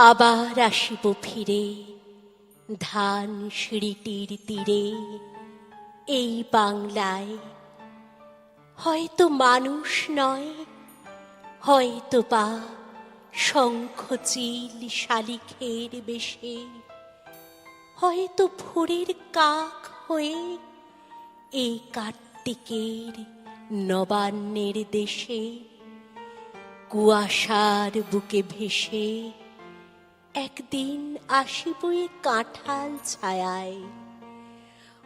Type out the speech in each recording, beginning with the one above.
আবার আসিব ফিরে ধান সিঁড়িটির তীরে, এই বাংলায়। হয়তো মানুষ নয়, হয়তো বা শঙ্খ চিল শালিখের বেশে, হয়তো ভোরের কাক হয়ে এই কার্তিকের নবান্নের দেশে কুয়াশার বুকে ভেসে একদিন আসিব এ কাঁঠাল ছায়ায়।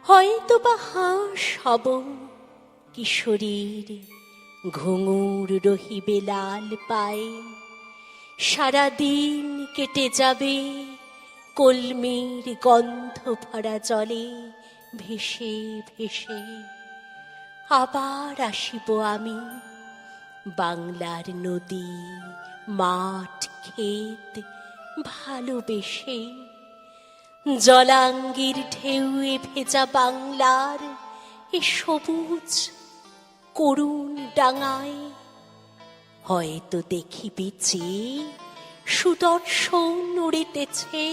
হয়তো বা হাঁস হব কিশোরীর, ঘুঙুর রহিবে লাল পায়ে, সারাদিন কেটে যাবে কলমির গন্ধ ভরা জলে ভেসে ভেসে। আবার আসিব আমি বাংলার নদী মাঠ ক্ষেত ভালোবেসে, জলাঙ্গির ঢেউয়ে ভেজা বাংলার এ সবুজ করুণ ডাঙায়। হয়তো দেখিবে যে সুদর্শন উড়িতেছে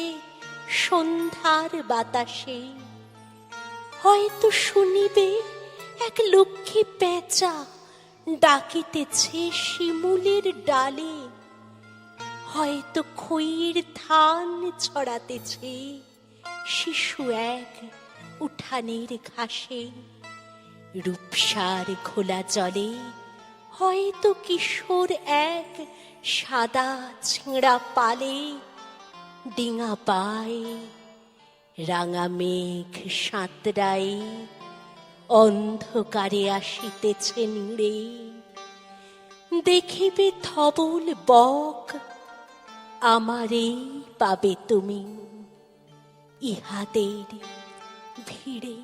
সন্ধ্যার বাতাসে, হয়তো শুনিবে এক লক্ষ্মী পেঁচা ডাকিতেছে শিমুলের ডালে, হয়তো খইয়ের ধান ছড়াতেছে শিশু এক উঠানের ঘাসে। রূপসার খোলা জলে হয়তো কিশোর এক সাদা ছেঁড়া পালে, ডিঙা পায়ে রাঙা মেঘ সাঁতরায় অন্ধকারে আসিতেছে নীড়ে। দেখিবে ধবল বক, আমারেই পাবে তুমি ইহাদের ভিড়ে।